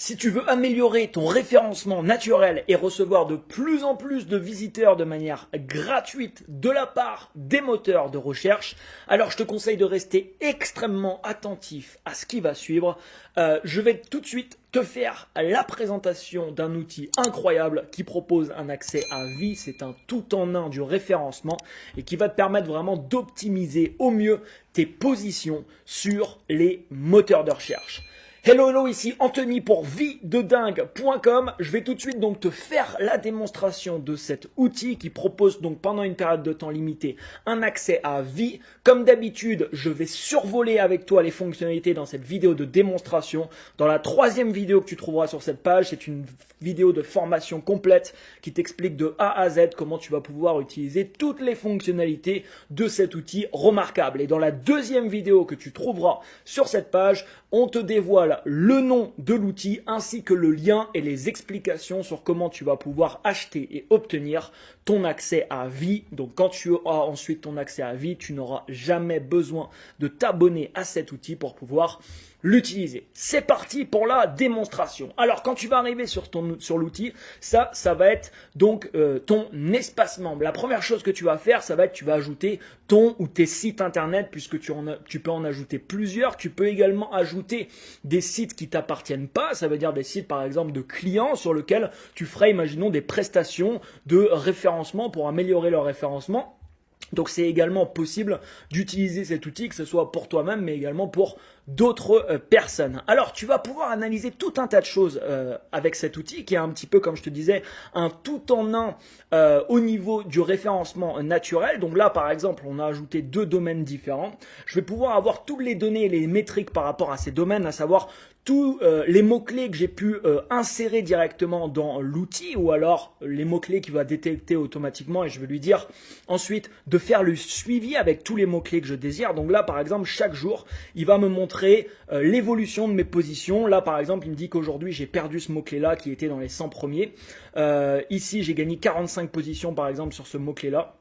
Si tu veux améliorer ton référencement naturel et recevoir de plus en plus de visiteurs de manière gratuite de la part des moteurs de recherche, alors je te conseille de rester extrêmement attentif à ce qui va suivre. Je vais tout de suite te faire la présentation d'un outil incroyable qui propose un accès à vie. C'est un tout-en-un du référencement et qui va te permettre vraiment d'optimiser au mieux tes positions sur les moteurs de recherche. Hello, ici Anthony pour viededingue.com. Je vais tout de suite donc te faire la démonstration de cet outil qui propose donc pendant une période de temps limitée un accès à vie. Comme d'habitude, je vais survoler avec toi les fonctionnalités dans cette vidéo de démonstration. Dans la troisième vidéo que tu trouveras sur cette page, c'est une vidéo de formation complète qui t'explique de A à Z comment tu vas pouvoir utiliser toutes les fonctionnalités de cet outil remarquable. Et dans la deuxième vidéo que tu trouveras sur cette page, on te dévoile le nom de l'outil ainsi que le lien et les explications sur comment tu vas pouvoir acheter et obtenir ton accès à vie. Donc quand tu auras ensuite ton accès à vie, tu n'auras jamais besoin de t'abonner à cet outil pour pouvoir l'utiliser. C'est parti pour la démonstration. Alors quand tu vas arriver sur l'outil, ça va être donc ton espace membre. La première chose que tu vas faire, ça va être tu vas ajouter ton ou tes sites internet puisque tu peux en ajouter plusieurs. Tu peux également ajouter des sites qui t'appartiennent pas. Ça veut dire des sites par exemple de clients sur lesquels tu ferais, imaginons, des prestations de référencement pour améliorer leur référencement. Donc c'est également possible d'utiliser cet outil, que ce soit pour toi-même, mais également pour d'autres personnes. Alors tu vas pouvoir analyser tout un tas de choses avec cet outil qui est un petit peu, comme je te disais, un tout-en-un au niveau du référencement naturel. Donc là par exemple on a ajouté deux domaines différents. Je vais pouvoir avoir toutes les données et les métriques par rapport à ces domaines, à savoir tous les mots-clés que j'ai pu insérer directement dans l'outil ou alors les mots-clés qu'il va détecter automatiquement et je vais lui dire ensuite de faire le suivi avec tous les mots-clés que je désire. Donc là par exemple chaque jour il va me montrer l'évolution de mes positions. Là par exemple il me dit qu'aujourd'hui j'ai perdu ce mot-clé là qui était dans les 100 premiers. Ici j'ai gagné 45 positions par exemple sur ce mot-clé là.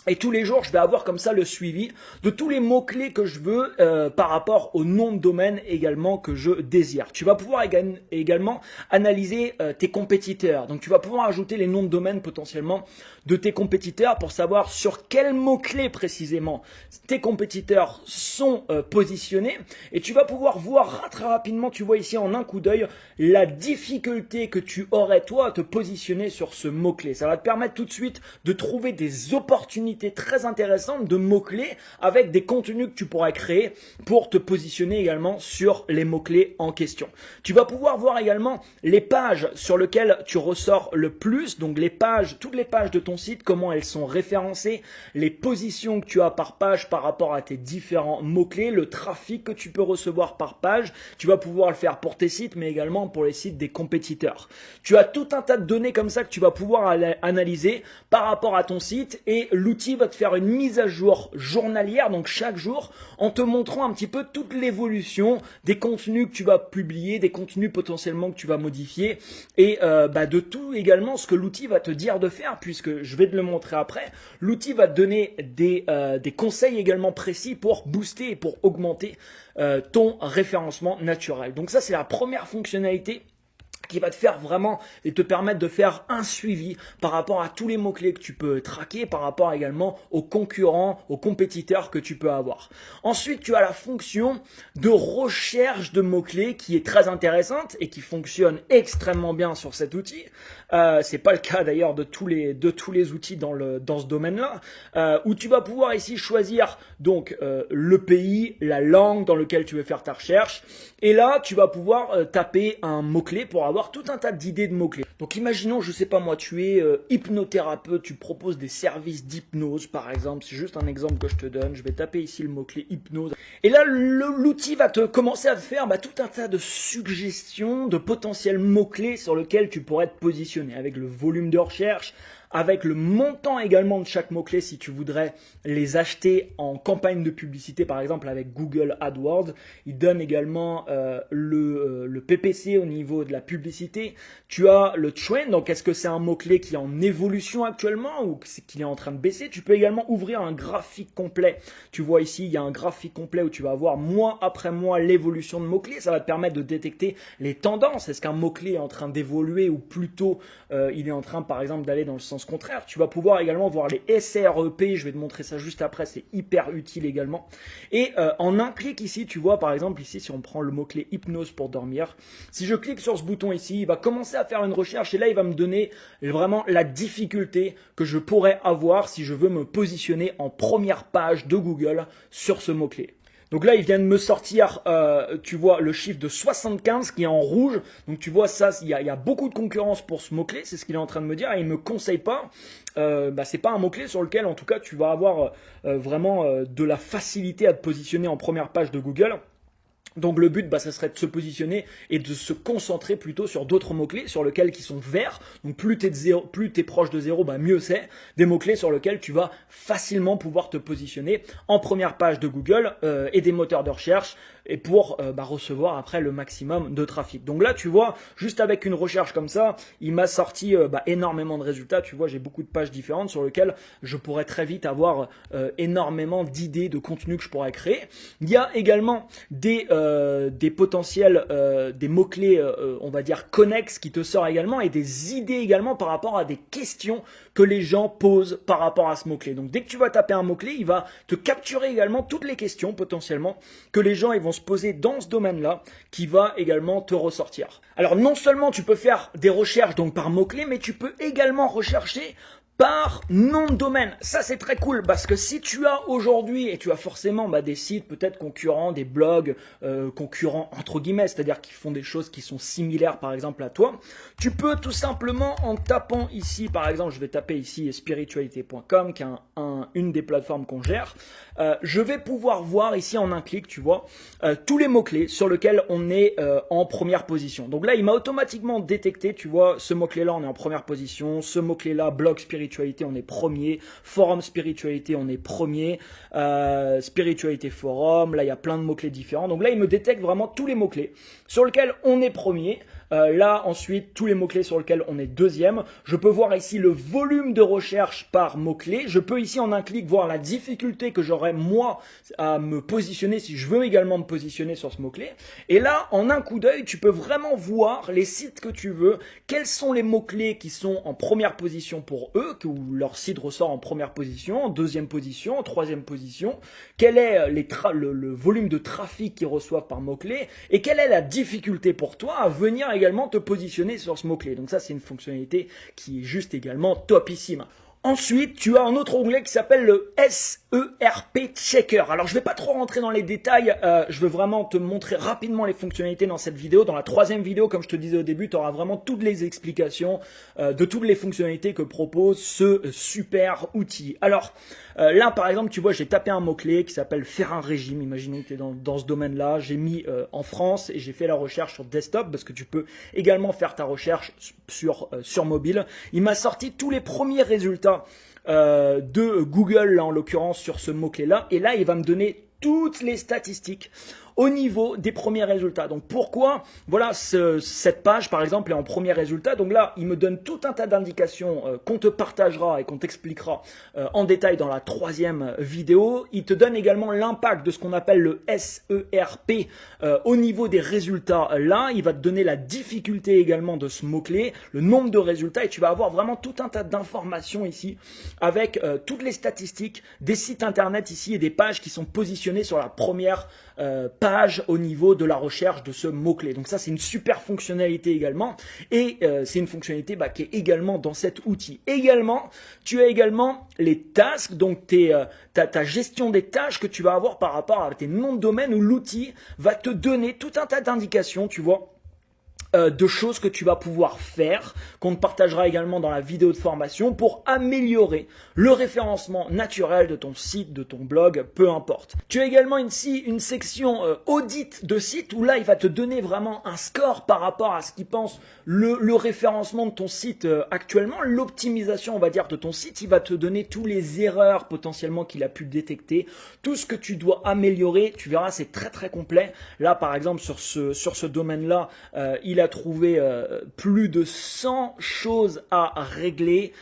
Et tous les jours, je vais avoir comme ça le suivi de tous les mots-clés que je veux par rapport au nom de domaine également que je désire. Tu vas pouvoir également analyser tes compétiteurs. Donc, tu vas pouvoir ajouter les noms de domaine potentiellement de tes compétiteurs pour savoir sur quels mots-clés précisément tes compétiteurs sont positionnés. Et tu vas pouvoir voir très rapidement, tu vois ici en un coup d'œil, la difficulté que tu aurais toi à te positionner sur ce mot-clé. Ça va te permettre tout de suite de trouver des opportunités très intéressantes de mots-clés avec des contenus que tu pourrais créer pour te positionner également sur les mots-clés en question. Tu vas pouvoir voir également les pages sur lesquelles tu ressors le plus, donc les pages, toutes les pages de ton site, comment elles sont référencées, les positions que tu as par page par rapport à tes différents mots-clés, le trafic que tu peux recevoir par page. Tu vas pouvoir le faire pour tes sites, mais également pour les sites des compétiteurs. Tu as tout un tas de données comme ça que tu vas pouvoir analyser par rapport à ton site et l'outil va te faire une mise à jour journalière, donc chaque jour, en te montrant un petit peu toute l'évolution des contenus que tu vas publier, des contenus potentiellement que tu vas modifier et de tout également ce que l'outil va te dire de faire, puisque je vais te le montrer après. L'outil va te donner des conseils également précis pour booster et pour augmenter ton référencement naturel. Donc ça, c'est la première fonctionnalité qui va te faire vraiment et te permettre de faire un suivi par rapport à tous les mots-clés que tu peux traquer, par rapport également aux concurrents, aux compétiteurs que tu peux avoir. Ensuite, tu as la fonction de recherche de mots-clés qui est très intéressante et qui fonctionne extrêmement bien sur cet outil. C'est pas le cas d'ailleurs de tous les outils dans ce domaine-là, où tu vas pouvoir ici choisir donc le pays, la langue dans lequel tu veux faire ta recherche. Et là, tu vas pouvoir taper un mot-clé pour avoir tout un tas d'idées de mots-clés. Donc imaginons, je sais pas moi, tu es hypnothérapeute, tu proposes des services d'hypnose par exemple, c'est juste un exemple que je te donne, je vais taper ici le mot-clé hypnose. Et là, l'outil va te commencer à te faire tout un tas de suggestions, de potentiels mots-clés sur lesquels tu pourrais te positionner, avec le volume de recherche, avec le montant également de chaque mot-clé si tu voudrais les acheter en campagne de publicité, par exemple avec Google AdWords. Il donne également le PPC au niveau de la publicité. Tu as le trend, donc est-ce que c'est un mot-clé qui est en évolution actuellement ou qu'il est en train de baisser? Tu peux également ouvrir un graphique complet. Tu vois ici, il y a un graphique complet où tu vas voir mois après mois l'évolution de mots-clés. Ça va te permettre de détecter les tendances. Est-ce qu'un mot-clé est en train d'évoluer ou plutôt il est en train par exemple d'aller dans le sens contraire? Tu vas pouvoir également voir les SREP, je vais te montrer ça juste après, c'est hyper utile également. Et en un clic ici, tu vois par exemple ici, si on prend le mot-clé hypnose pour dormir, si je clique sur ce bouton ici, il va commencer à faire une recherche et là il va me donner vraiment la difficulté que je pourrais avoir si je veux me positionner en première page de Google sur ce mot-clé. Donc là, il vient de me sortir, tu vois, le chiffre de 75 qui est en rouge. Donc tu vois, ça, il y a beaucoup de concurrence pour ce mot-clé, c'est ce qu'il est en train de me dire. Et il ne me conseille pas, c'est pas un mot-clé sur lequel, en tout cas, tu vas avoir vraiment de la facilité à te positionner en première page de Google. Donc le but, ça serait de se positionner et de se concentrer plutôt sur d'autres mots-clés sur lesquels qui sont verts. Donc plus tu es proche de zéro, mieux c'est. Des mots-clés sur lesquels tu vas facilement pouvoir te positionner en première page de Google et des moteurs de recherche et pour recevoir après le maximum de trafic. Donc là, tu vois, juste avec une recherche comme ça, il m'a sorti énormément de résultats. Tu vois, j'ai beaucoup de pages différentes sur lesquelles je pourrais très vite avoir énormément d'idées de contenu que je pourrais créer. Il y a également des potentiels, des mots-clés, on va dire connexes qui te sortent également et des idées également par rapport à des questions que les gens posent par rapport à ce mot-clé. Donc dès que tu vas taper un mot-clé, il va te capturer également toutes les questions potentiellement que les gens ils vont se poser dans ce domaine-là qui va également te ressortir. Alors non seulement tu peux faire des recherches donc par mots-clés, mais tu peux également rechercher par nom de domaine. Ça, c'est très cool parce que si tu as aujourd'hui, et tu as forcément des sites peut-être concurrents, des blogs concurrents entre guillemets, c'est-à-dire qui font des choses qui sont similaires par exemple à toi, tu peux tout simplement en tapant ici, par exemple, je vais taper ici spiritualité.com qui est une des plateformes qu'on gère, je vais pouvoir voir ici en un clic, tu vois, tous les mots-clés sur lesquels on est en première position. Donc là, il m'a automatiquement détecté, tu vois, ce mot-clé-là, on est en première position, ce mot-clé-là, blog spiritualité, on est premier, forum spiritualité, on est premier, spiritualité forum, là il y a plein de mots-clés différents. Donc là, il me détecte vraiment tous les mots-clés sur lesquels on est premier. Là, ensuite, tous les mots-clés sur lesquels on est deuxième. Je peux voir ici le volume de recherche par mot-clé. Je peux ici, en un clic, voir la difficulté que j'aurais, moi, à me positionner si je veux également me positionner sur ce mot-clé. Et là, en un coup d'œil, tu peux vraiment voir les sites que tu veux, quels sont les mots-clés qui sont en première position pour eux, où leur site ressort en première position, en deuxième position, en troisième position, quel est le volume de trafic qu'ils reçoivent par mot-clé, et quelle est la difficulté pour toi à venir également te positionner sur ce mot-clé. Donc ça, c'est une fonctionnalité qui est juste également topissime. Ensuite, tu as un autre onglet qui s'appelle le SERP Checker. Alors, je ne vais pas trop rentrer dans les détails. Je veux vraiment te montrer rapidement les fonctionnalités dans cette vidéo. Dans la troisième vidéo, comme je te disais au début, tu auras vraiment toutes les explications de toutes les fonctionnalités que propose ce super outil. Alors, là, par exemple, tu vois, j'ai tapé un mot-clé qui s'appelle faire un régime. Imaginons que tu es dans ce domaine-là. J'ai mis en France et j'ai fait la recherche sur desktop parce que tu peux également faire ta recherche sur mobile. Il m'a sorti tous les premiers résultats de Google, là, en l'occurrence, sur ce mot-clé là. Et là, il va me donner toutes les statistiques au niveau des premiers résultats. Donc pourquoi, voilà, cette page par exemple est en premier résultat. Donc là, il me donne tout un tas d'indications qu'on te partagera et qu'on t'expliquera en détail dans la troisième vidéo. Il te donne également l'impact de ce qu'on appelle le SERP au niveau des résultats. Là, il va te donner la difficulté également de ce mot-clé, le nombre de résultats, et tu vas avoir vraiment tout un tas d'informations ici avec toutes les statistiques des sites internet ici et des pages qui sont positionnées sur la première page au niveau de la recherche de ce mot-clé. Donc ça, c'est une super fonctionnalité également, et c'est une fonctionnalité qui est également dans cet outil. Également, tu as également les tasks, donc ta gestion des tâches que tu vas avoir par rapport à tes noms de domaine, où l'outil va te donner tout un tas d'indications, tu vois, de choses que tu vas pouvoir faire, qu'on te partagera également dans la vidéo de formation pour améliorer le référencement naturel de ton site, de ton blog, peu importe. Tu as également ici une section audit de site où là, il va te donner vraiment un score par rapport à ce qu'il pense le référencement de ton site actuellement, l'optimisation, on va dire, de ton site. Il va te donner tous les erreurs potentiellement qu'il a pu détecter, tout ce que tu dois améliorer. Tu verras, c'est très très complet. Là, par exemple, sur ce domaine-là, il a trouvé plus de 100 choses à régler,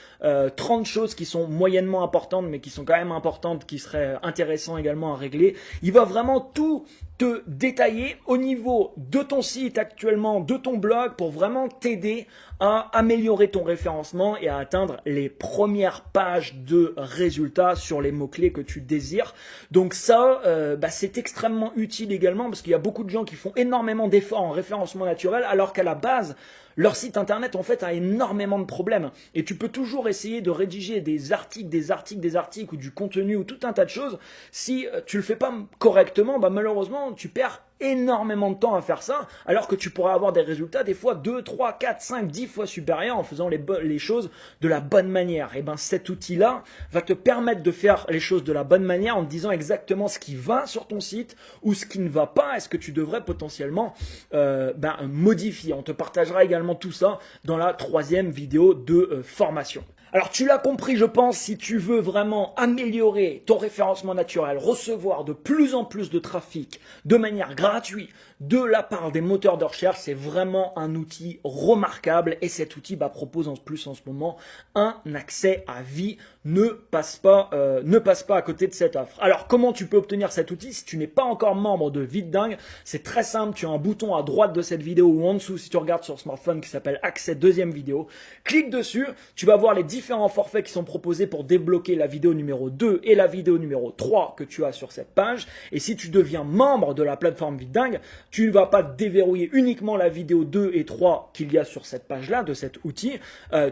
30 choses qui sont moyennement importantes, mais qui sont quand même importantes, qui seraient intéressantes également à régler. Il va vraiment tout te détailler au niveau de ton site actuellement, de ton blog, pour vraiment t'aider à améliorer ton référencement et à atteindre les premières pages de résultats sur les mots-clés que tu désires. Donc ça, c'est extrêmement utile également parce qu'il y a beaucoup de gens qui font énormément d'efforts en référencement naturel alors qu'à la base, leur site internet en fait a énormément de problèmes et tu peux toujours essayer de rédiger des articles ou du contenu ou tout un tas de choses. Si tu le fais pas correctement, malheureusement tu perds énormément de temps à faire ça, alors que tu pourras avoir des résultats des fois 2, 3, 4, 5, 10 fois supérieurs en faisant les choses de la bonne manière. Et cet outil-là va te permettre de faire les choses de la bonne manière en te disant exactement ce qui va sur ton site ou ce qui ne va pas, est-ce que tu devrais potentiellement modifier. On te partagera également tout ça dans la 3e vidéo de formation. Alors tu l'as compris, je pense, si tu veux vraiment améliorer ton référencement naturel, recevoir de plus en plus de trafic de manière gratuite de la part des moteurs de recherche, c'est vraiment un outil remarquable et cet outil propose en plus en ce moment un accès à vie. Ne passe pas à côté de cette offre. Alors comment tu peux obtenir cet outil si tu n'es pas encore membre de ViteDingue? C'est très simple, tu as un bouton à droite de cette vidéo ou en dessous si tu regardes sur smartphone qui s'appelle accès 2e vidéo. Clique dessus, tu vas voir les différents forfaits qui sont proposés pour débloquer la vidéo numéro 2 et la vidéo numéro 3 que tu as sur cette page. Et si tu deviens membre de la plateforme ViteDingue, tu ne vas pas déverrouiller uniquement la vidéo 2 et 3 qu'il y a sur cette page-là, de cet outil.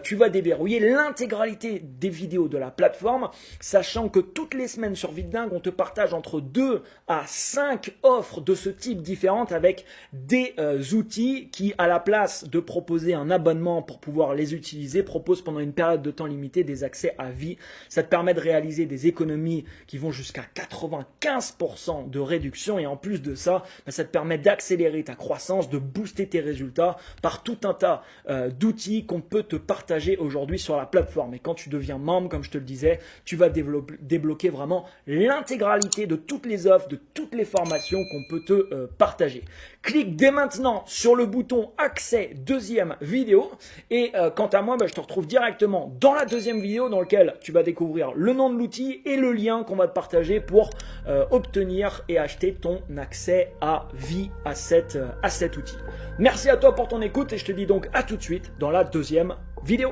Tu vas déverrouiller l'intégralité des vidéos de la plateforme, sachant que toutes les semaines sur ViteDingue, on te partage entre 2 à 5 offres de ce type différentes avec des outils qui, à la place de proposer un abonnement pour pouvoir les utiliser, proposent pendant une période de temps limitée des accès à vie. Ça te permet de réaliser des économies qui vont jusqu'à 95% de réduction et en plus de ça, ça te permet d'accélérer ta croissance, de booster tes résultats par tout un tas d'outils qu'on peut te partager aujourd'hui sur la plateforme. Et quand tu deviens membre, comme je te le disais, tu vas débloquer vraiment l'intégralité de toutes les offres, de toutes les formations qu'on peut te partager. Clique dès maintenant sur le bouton accès 2e vidéo et quant à moi, je te retrouve directement dans la 2e vidéo dans laquelle tu vas découvrir le nom de l'outil et le lien qu'on va te partager pour obtenir et acheter ton accès à vie à cet outil. Merci à toi pour ton écoute et je te dis donc à tout de suite dans la 2e vidéo.